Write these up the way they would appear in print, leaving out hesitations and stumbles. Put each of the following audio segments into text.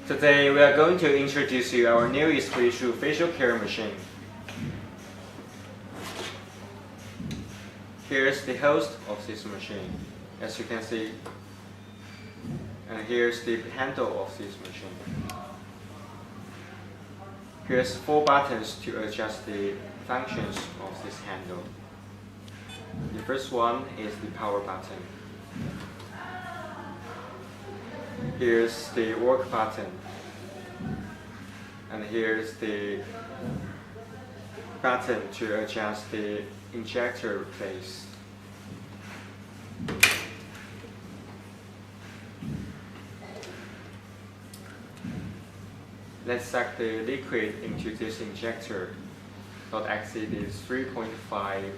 Today we are going to introduce you our newest WEISHU facial care machine. Here's the host of this machine, as you can see, and here's the handle of this machine. Here's 4 buttons to adjust the functions of this handle. The first one is the power button. Here's the work button, and here's the button to adjust the injector place. Let's suck the liquid into this injector, not exceed 3.5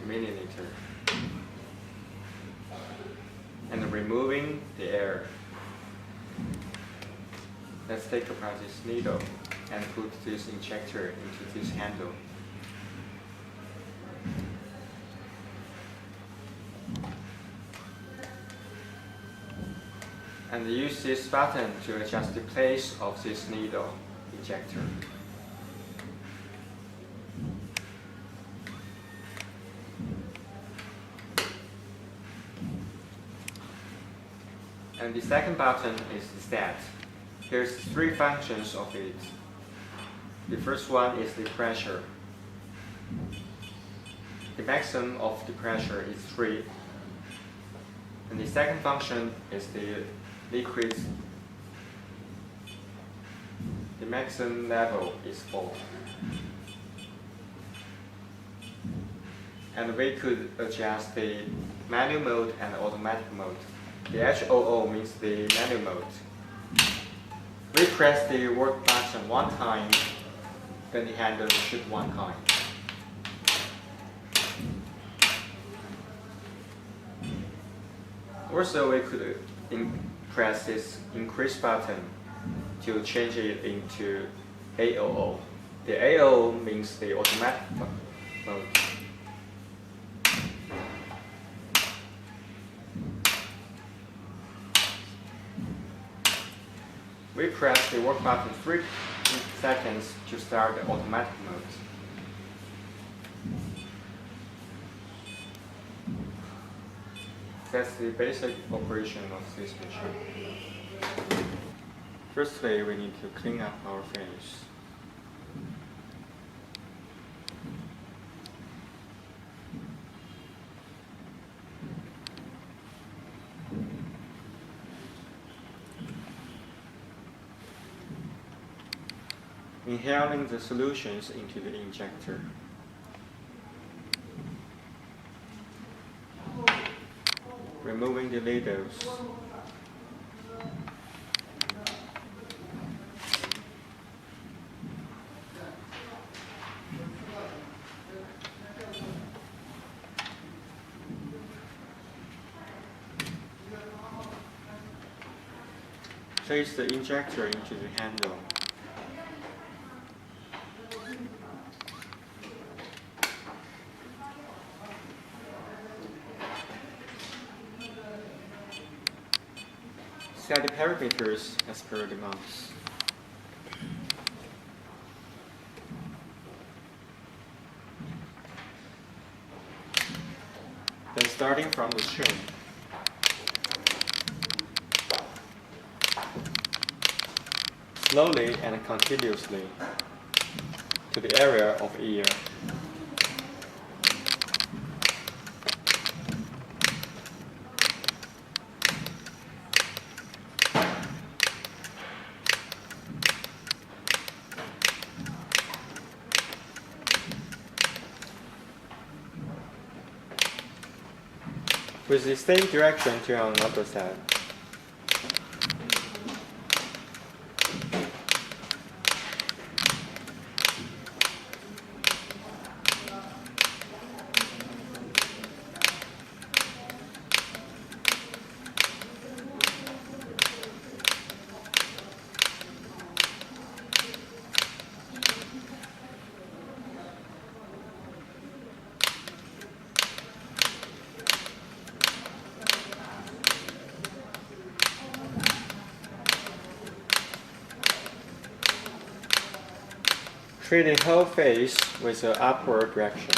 milliliter, and removing the air. Let's take apart this needle and put this injector into this handle. And use this button to adjust the place of this needle injector. And the second button is the set. Here's 3 functions of it. The first one is the pressure. The maximum of the pressure is 3. And the second function is the liquid. The maximum level is 4. And we could adjust the manual mode and automatic mode. The HOO means the manual mode. We press the work button 1 time, then the handle shoot 1 time. Also, we could press this increase button to change it into AOO. The AOO means the automatic mode. We press the work button 3 seconds to start the automatic mode. That's the basic operation of this machine. Firstly, we need to clean up our face. Inhaling the solutions into the injector. Removing the needles. Place the injector into the handle. Set the parameters as per the mouse. Then starting from the chin, slowly and continuously to the area of ear. With the same direction to another side. Treat the whole face with an upward direction.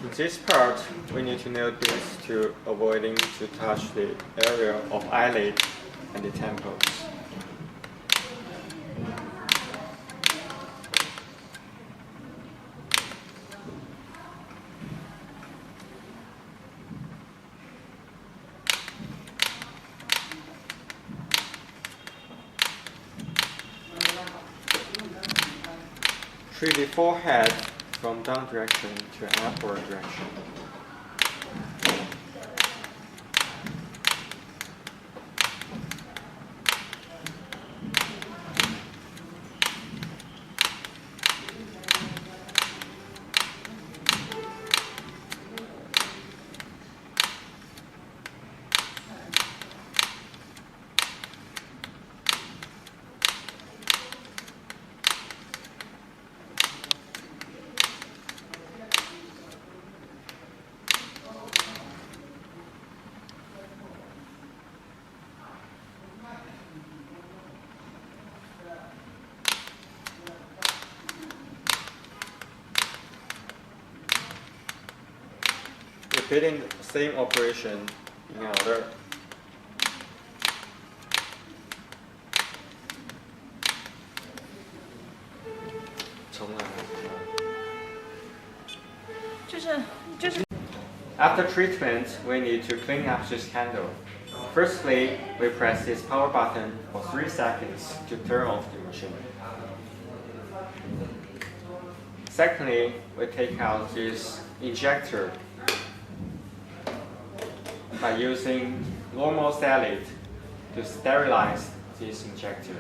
In this part, we need to know this to avoiding to touch the area of eyelid and the temples. Treat the forehead from down direction to an upward direction. Repeating the same operation in another. After treatment, we need to clean up this candle. Firstly, we press this power button for 3 seconds to turn off the machine. Secondly, we take out this injector by using normal salad to sterilize this injector.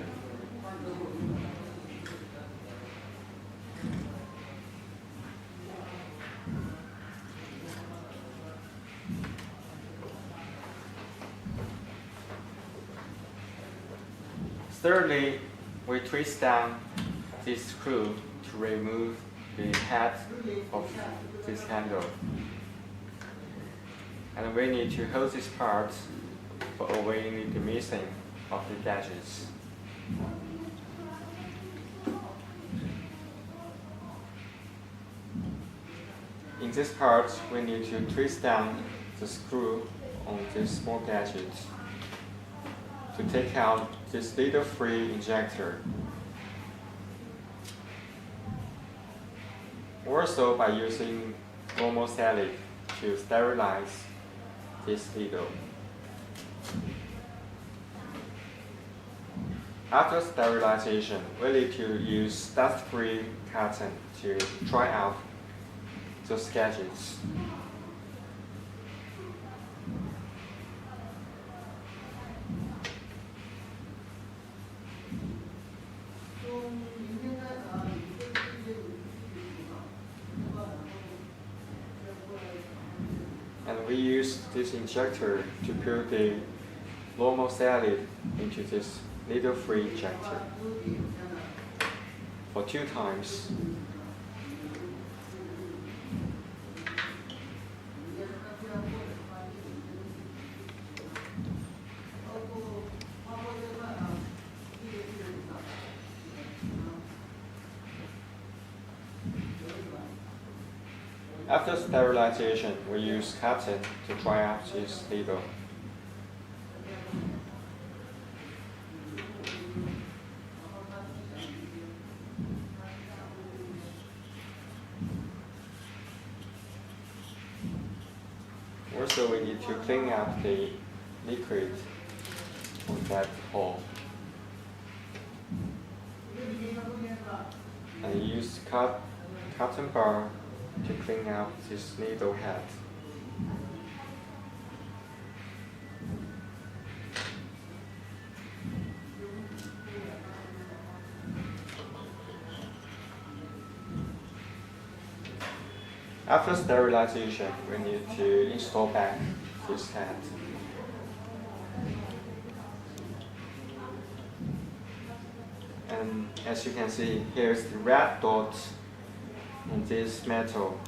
Thirdly, we twist down this screw to remove the head of this handle. And we need to hold this part for avoiding the missing of the gadgets. In this part, we need to twist down the screw on this small gadget to take out this needle-free injector. Also by using normal salad to sterilize this needle. After sterilization, we need to use dust-free cotton to dry out those gadgets. And we use this injector to put the normal salad into this needle-free injector for 2 times. After sterilization, we use cotton to dry out this needle. Also, we need to clean up the liquid on that hole. And use cotton bar to clean out this needle head. After sterilization, we need to install back this head. And as you can see, here's the red dot in this metal.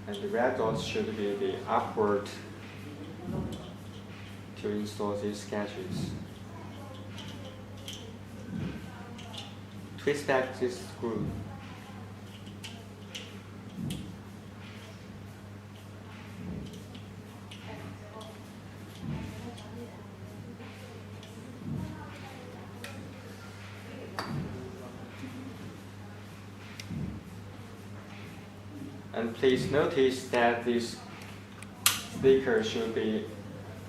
And the red dot should be the upward to install these gadgets. Twist back this screw. And please notice that this sticker should be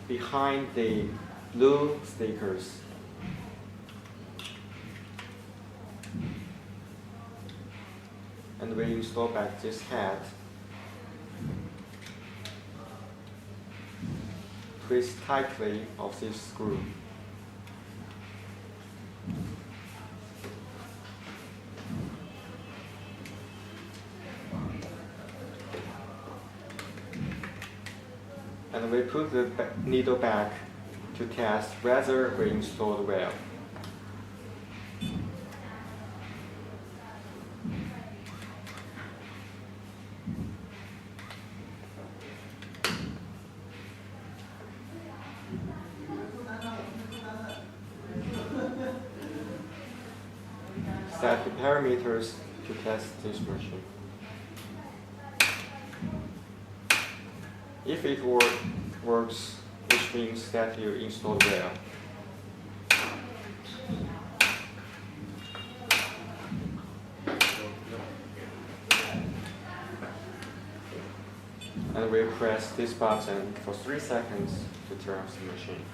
behind the blue stickers. And we install back this head. Twist tightly of this screw. And we put the needle back to test whether we installed well. Set the parameters to test this machine. If it works, which means that you installed well. And we press this button for 3 seconds to turn off the machine.